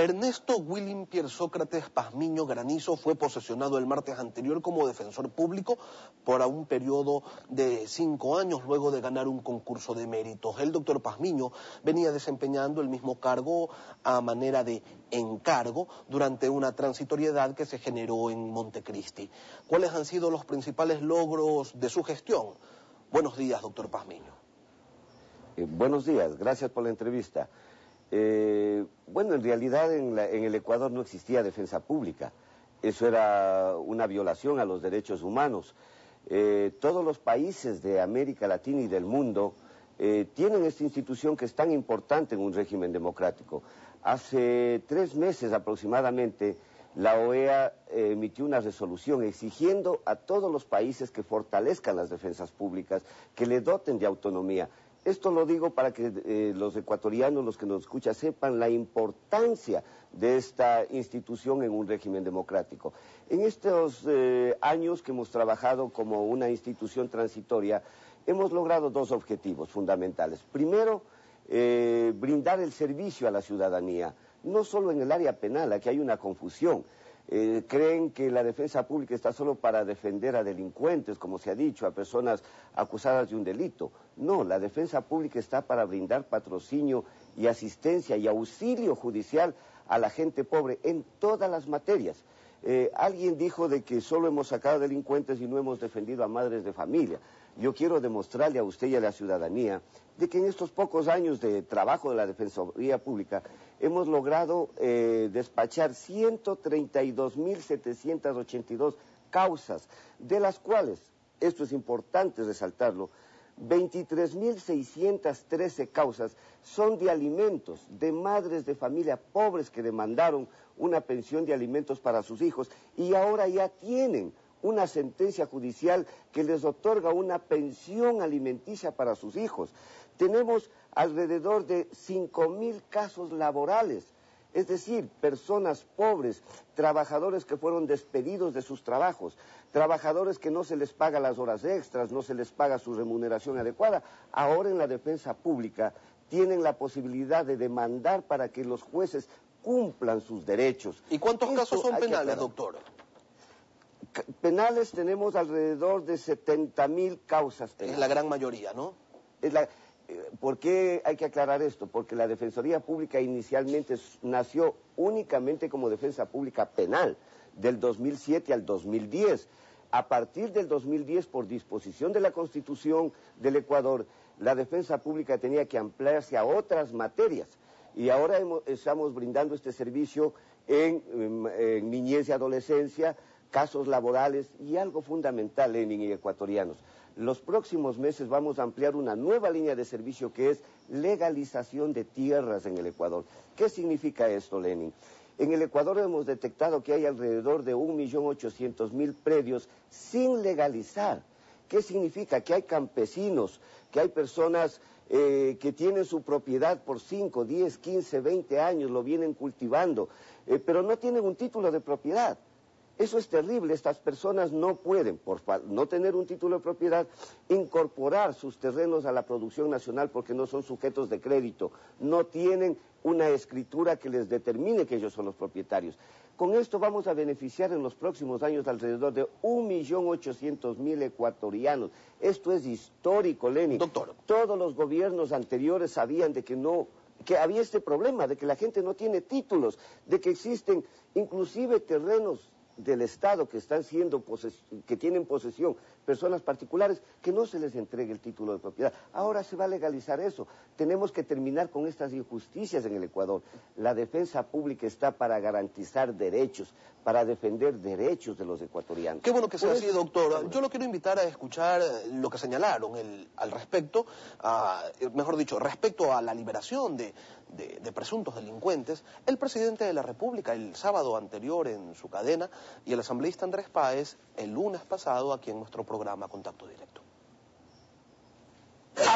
Ernesto William Sócrates Pazmiño Granizo fue posesionado el martes anterior como defensor público por un periodo de 5 años luego de ganar un concurso de méritos. El doctor Pazmiño venía desempeñando el mismo cargo a manera de encargo durante una transitoriedad que se generó en Montecristi. ¿Cuáles han sido los principales logros de su gestión? Buenos días, doctor Pazmiño. Buenos días, gracias por la entrevista. Bueno, en realidad en el Ecuador no existía defensa pública. Eso era una violación a los derechos humanos. Todos los países de América Latina y del mundo tienen esta institución que es tan importante en un régimen democrático. Hace 3 meses aproximadamente, la OEA emitió una resolución exigiendo a todos los países que fortalezcan las defensas públicas, que le doten de autonomía. Esto lo digo para que los ecuatorianos, los que nos escuchan, sepan la importancia de esta institución en un régimen democrático. En estos años que hemos trabajado como una institución transitoria, hemos logrado 2 objetivos fundamentales. Primero, brindar el servicio a la ciudadanía, no solo en el área penal, aquí hay una confusión. Creen que la defensa pública está solo para defender a delincuentes, como se ha dicho, a personas acusadas de un delito. No, la defensa pública está para brindar patrocinio y asistencia y auxilio judicial a la gente pobre en todas las materias. Alguien dijo de que solo hemos sacado delincuentes y no hemos defendido a madres de familia. Yo quiero demostrarle a usted y a la ciudadanía de que en estos pocos años de trabajo de la Defensoría Pública hemos logrado despachar 132.782 causas, de las cuales, esto es importante resaltarlo, 23.613 causas son de alimentos, de madres de familia pobres que demandaron una pensión de alimentos para sus hijos y ahora ya tienen una sentencia judicial que les otorga una pensión alimenticia para sus hijos. Tenemos alrededor de 5.000 casos laborales, es decir, personas pobres, trabajadores que fueron despedidos de sus trabajos, trabajadores que no se les paga las horas extras, no se les paga su remuneración adecuada. Ahora en la defensa pública tienen la posibilidad de demandar para que los jueces cumplan sus derechos. ¿Y cuántos casos son penales, doctor? Penales tenemos alrededor de 70.000 causas penales. Es la gran mayoría, ¿no? ¿Por qué hay que aclarar esto? Porque la Defensoría Pública inicialmente nació únicamente como defensa pública penal, del 2007 al 2010. A partir del 2010, por disposición de la Constitución del Ecuador, la defensa pública tenía que ampliarse a otras materias. Y ahora estamos brindando este servicio en niñez y adolescencia, casos laborales y algo fundamental, Lenin y ecuatorianos. Los próximos meses vamos a ampliar una nueva línea de servicio que es legalización de tierras en el Ecuador. ¿Qué significa esto, Lenin? En el Ecuador hemos detectado que hay alrededor de 1.800.000 predios sin legalizar. ¿Qué significa? Que hay campesinos, que hay personas que tienen su propiedad por 5, 10, 15, 20 años, lo vienen cultivando, pero no tienen un título de propiedad. Eso es terrible, estas personas no pueden, por no tener un título de propiedad, incorporar sus terrenos a la producción nacional porque no son sujetos de crédito, no tienen una escritura que les determine que ellos son los propietarios. Con esto vamos a beneficiar en los próximos años alrededor de 1.800.000 ecuatorianos. Esto es histórico, Lenin. Doctor. Todos los gobiernos anteriores sabían de que había este problema, de que la gente no tiene títulos, de que existen inclusive terrenos del Estado que tienen posesión personas particulares, que no se les entregue el título de propiedad. Ahora se va a legalizar eso. Tenemos que terminar con estas injusticias en el Ecuador. La defensa pública está para garantizar derechos, para defender derechos de los ecuatorianos. Qué bueno que sea así, doctor. Yo lo quiero invitar a escuchar lo que señalaron al respecto, mejor dicho, respecto a la liberación de presuntos delincuentes. El presidente de la República el sábado anterior en su cadena y el asambleísta Andrés Páez el lunes pasado aquí en nuestro programa Contacto Directo.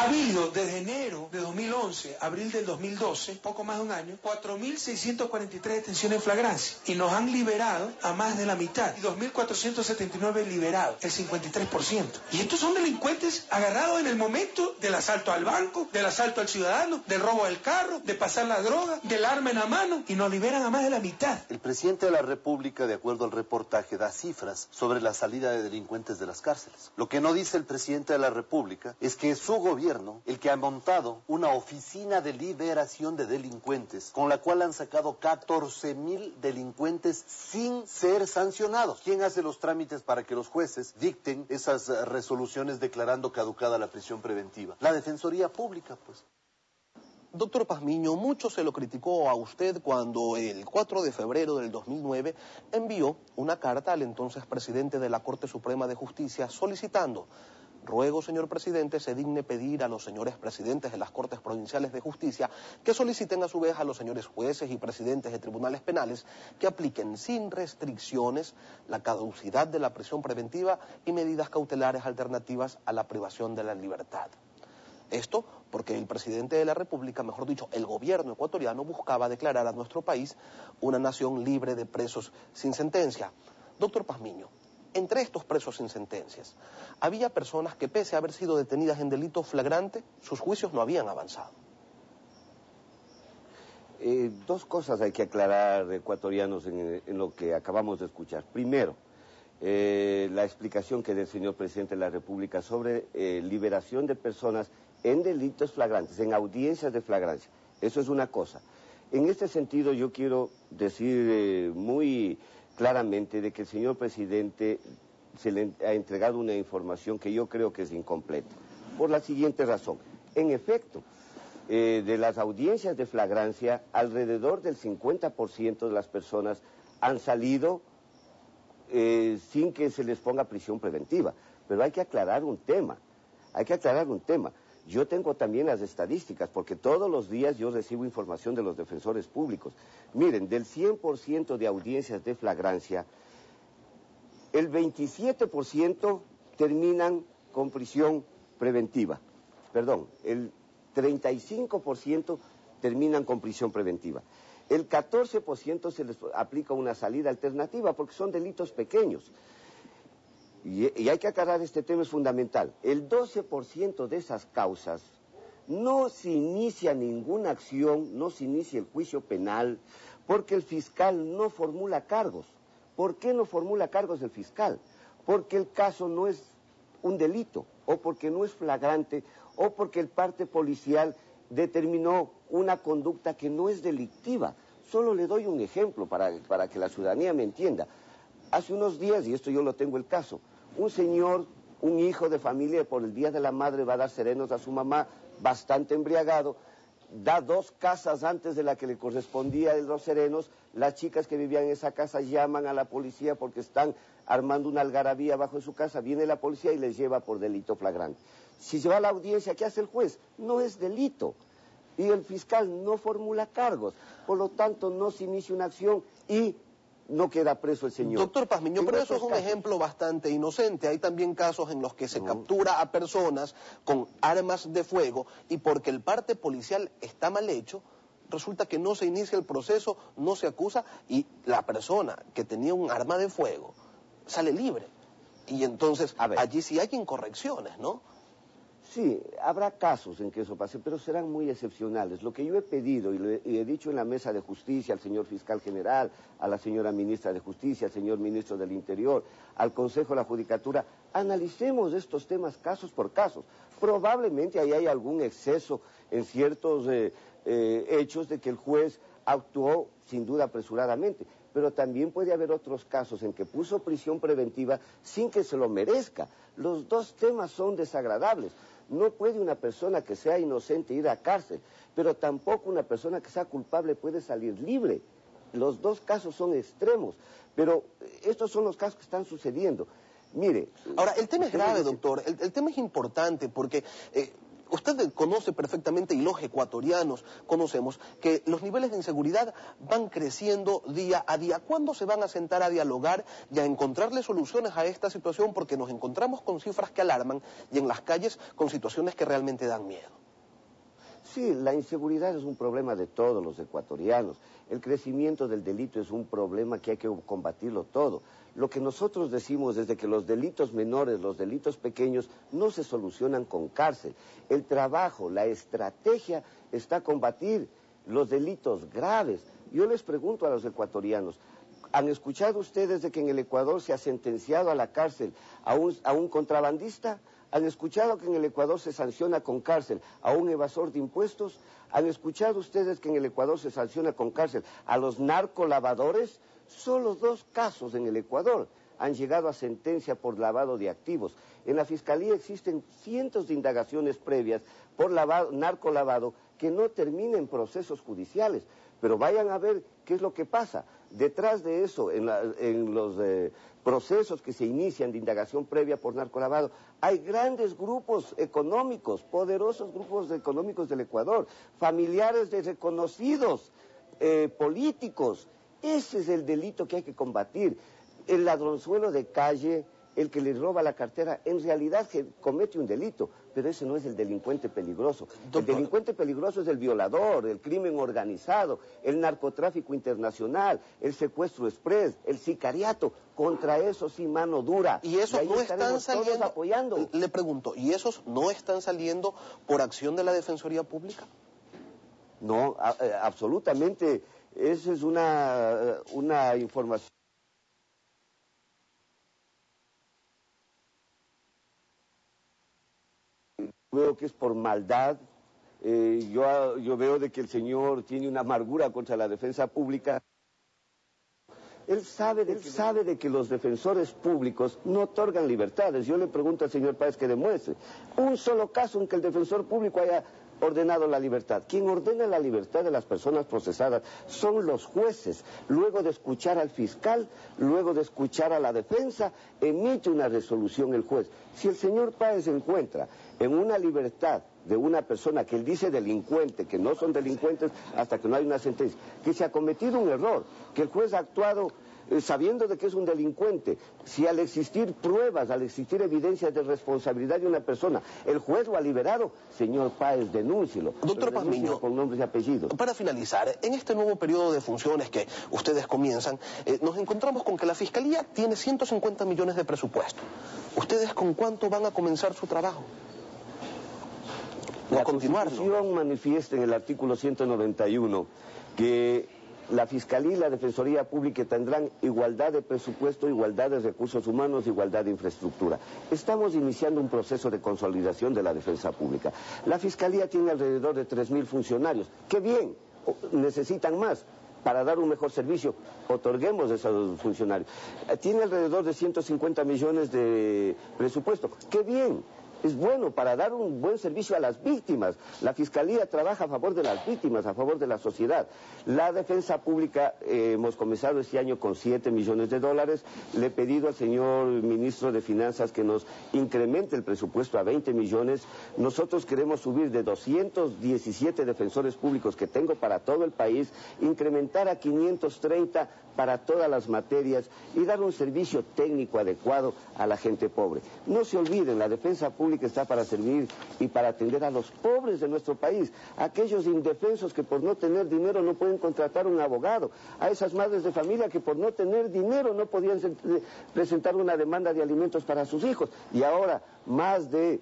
Ha habido desde enero de 2011 a abril del 2012, poco más de un año, 4.643 detenciones en flagrancia y nos han liberado a más de la mitad, y 2.479 liberados, el 53%. Y estos son delincuentes agarrados en el momento del asalto al banco, del asalto al ciudadano, del robo del carro, de pasar la droga, del arma en la mano, y nos liberan a más de la mitad. El presidente de la República, de acuerdo al reportaje, da cifras sobre la salida de delincuentes de las cárceles. Lo que no dice el presidente de la República es que es su gobierno el que ha montado una oficina de liberación de delincuentes, con la cual han sacado 14.000 delincuentes sin ser sancionados. ¿Quién hace los trámites para que los jueces dicten esas resoluciones declarando caducada la prisión preventiva? La Defensoría Pública, pues. Doctor Pazmiño, mucho se lo criticó a usted cuando el 4 de febrero del 2009 envió una carta al entonces presidente de la Corte Suprema de Justicia solicitando: ruego, señor presidente, se digne pedir a los señores presidentes de las Cortes Provinciales de Justicia que soliciten a su vez a los señores jueces y presidentes de tribunales penales que apliquen sin restricciones la caducidad de la prisión preventiva y medidas cautelares alternativas a la privación de la libertad. Esto porque el presidente de la República, mejor dicho, el gobierno ecuatoriano, buscaba declarar a nuestro país una nación libre de presos sin sentencia. Doctor Pazmiño, entre estos presos sin sentencias, había personas que, pese a haber sido detenidas en delito flagrante, sus juicios no habían avanzado. Dos cosas hay que aclarar, ecuatorianos, en lo que acabamos de escuchar. Primero, la explicación que del señor presidente de la República sobre liberación de personas en delitos flagrantes, en audiencias de flagrancia. Eso es una cosa. En este sentido, yo quiero decir muy claramente de que el señor presidente se le ha entregado una información que yo creo que es incompleta, por la siguiente razón. En efecto, de las audiencias de flagrancia, alrededor del 50% de las personas han salido sin que se les ponga prisión preventiva. Pero hay que aclarar un tema, Yo tengo también las estadísticas, porque todos los días yo recibo información de los defensores públicos. Miren, del 100% de audiencias de flagrancia, el 27% terminan con prisión preventiva. Perdón, el 35% terminan con prisión preventiva. El 14% se les aplica una salida alternativa, porque son delitos pequeños. Y hay que aclarar, este tema es fundamental. El 12% de esas causas no se inicia ninguna acción, no se inicia el juicio penal, porque el fiscal no formula cargos. ¿Por qué no formula cargos el fiscal? Porque el caso no es un delito, o porque no es flagrante, o porque el parte policial determinó una conducta que no es delictiva. Solo le doy un ejemplo para que la ciudadanía me entienda. Hace unos días, y esto yo lo tengo el caso, un señor, un hijo de familia, por el Día de la Madre va a dar serenos a su mamá, bastante embriagado, da 2 casas antes de la que le correspondía los serenos. Las chicas que vivían en esa casa llaman a la policía porque están armando una algarabía bajo su casa. Viene la policía y les lleva por delito flagrante. Si se va a la audiencia, ¿qué hace el juez? No es delito. Y el fiscal no formula cargos. Por lo tanto, no se inicia una acción y no queda preso el señor. Doctor Pazmiño, pero eso es un ejemplo bastante inocente. Hay también casos en los que se captura a personas con armas de fuego y porque el parte policial está mal hecho, resulta que no se inicia el proceso, no se acusa y la persona que tenía un arma de fuego sale libre. Y entonces allí sí hay incorrecciones, ¿no? Sí, habrá casos en que eso pase, pero serán muy excepcionales. Lo que yo he pedido y he dicho en la mesa de justicia al señor fiscal general, a la señora ministra de Justicia, al señor ministro del Interior, al Consejo de la Judicatura, analicemos estos temas casos por casos. Probablemente ahí hay algún exceso en ciertos hechos de que el juez actuó sin duda apresuradamente, pero también puede haber otros casos en que puso prisión preventiva sin que se lo merezca. Los dos temas son desagradables. No puede una persona que sea inocente ir a cárcel, pero tampoco una persona que sea culpable puede salir libre. Los dos casos son extremos, pero estos son los casos que están sucediendo. Mire... Ahora, el tema es grave, doctor, el tema es importante porque Usted conoce perfectamente, y los ecuatorianos conocemos, que los niveles de inseguridad van creciendo día a día. ¿Cuándo se van a sentar a dialogar y a encontrarle soluciones a esta situación? Porque nos encontramos con cifras que alarman y en las calles con situaciones que realmente dan miedo. Sí, la inseguridad es un problema de todos los ecuatorianos. El crecimiento del delito es un problema que hay que combatirlo todo. Lo que nosotros decimos es de que los delitos menores, los delitos pequeños, no se solucionan con cárcel. El trabajo, la estrategia está a combatir los delitos graves. Yo les pregunto a los ecuatorianos, ¿han escuchado ustedes de que en el Ecuador se ha sentenciado a la cárcel a un contrabandista? ¿Han escuchado que en el Ecuador se sanciona con cárcel a un evasor de impuestos? ¿Han escuchado ustedes que en el Ecuador se sanciona con cárcel a los narcolavadores? Solo 2 casos en el Ecuador han llegado a sentencia por lavado de activos. En la Fiscalía existen cientos de indagaciones previas por narcolavado que no terminan procesos judiciales. Pero vayan a ver qué es lo que pasa. Detrás de eso, en los procesos que se inician de indagación previa por narcolavado, hay grandes grupos económicos, poderosos grupos económicos del Ecuador, familiares de reconocidos políticos. Ese es el delito que hay que combatir. El ladronzuelo de calle, el que le roba la cartera, en realidad comete un delito, pero ese no es el delincuente peligroso. Doctor, el delincuente peligroso es el violador, el crimen organizado, el narcotráfico internacional, el secuestro express, el sicariato. Contra eso sí, mano dura. Y esos no están saliendo, todos apoyando. Le pregunto, ¿y esos no están saliendo por acción de la Defensoría Pública? No, absolutamente. Esa es una información. Veo que es por maldad. Yo veo de que el señor tiene una amargura contra la defensa pública. Él sabe de que los defensores públicos no otorgan libertades. Yo le pregunto al señor Páez que demuestre un solo caso en que el defensor público haya ordenado la libertad. Quien ordena la libertad de las personas procesadas son los jueces. Luego de escuchar al fiscal, luego de escuchar a la defensa, emite una resolución el juez. Si el señor Páez encuentra en una libertad de una persona que él dice delincuente, que no son delincuentes hasta que no hay una sentencia, que se ha cometido un error, que el juez ha actuado sabiendo de que es un delincuente, si al existir pruebas, al existir evidencias de responsabilidad de una persona, el juez lo ha liberado, señor Páez, denúncielo. Doctor Pazmiño, con nombres y apellidos. Para finalizar, en este nuevo periodo de funciones que ustedes comienzan, nos encontramos con que la Fiscalía tiene 150 millones de presupuesto. ¿Ustedes con cuánto van a comenzar su trabajo? La Constitución manifiesta en el artículo 191 que la Fiscalía y la Defensoría Pública tendrán igualdad de presupuesto, igualdad de recursos humanos, igualdad de infraestructura. Estamos iniciando un proceso de consolidación de la defensa pública. La Fiscalía tiene alrededor de 3.000 funcionarios. ¡Qué bien! Necesitan más. Para dar un mejor servicio, otorguemos a esos funcionarios. Tiene alrededor de 150 millones de presupuesto. ¡Qué bien! Es bueno para dar un buen servicio a las víctimas. La Fiscalía trabaja a favor de las víctimas, a favor de la sociedad. La defensa pública, hemos comenzado este año con 7 millones de dólares. Le he pedido al señor ministro de Finanzas que nos incremente el presupuesto a 20 millones. Nosotros queremos subir de 217 defensores públicos que tengo para todo el país, incrementar a 530 para todas las materias y dar un servicio técnico adecuado a la gente pobre. No se olviden, la defensa pública está para servir y para atender a los pobres de nuestro país, aquellos indefensos que por no tener dinero no pueden contratar un abogado, a esas madres de familia que por no tener dinero no podían presentar una demanda de alimentos para sus hijos, y ahora más de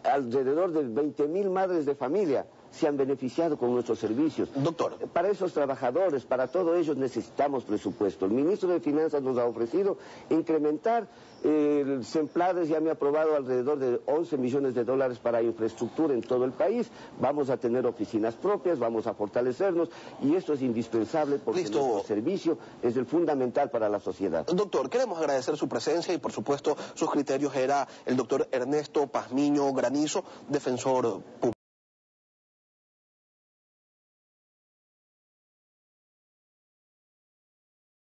alrededor de 20.000 madres de familia se han beneficiado con nuestros servicios. Doctor. Para esos trabajadores, para todos ellos necesitamos presupuesto. El ministro de Finanzas nos ha ofrecido incrementar el Semplades, ya me ha aprobado alrededor de 11 millones de dólares para infraestructura en todo el país. Vamos a tener oficinas propias, vamos a fortalecernos y esto es indispensable porque nuestro servicio es el fundamental para la sociedad. Doctor, queremos agradecer su presencia y por supuesto sus criterios. Era el doctor Ernesto Pazmiño Granizo, defensor público.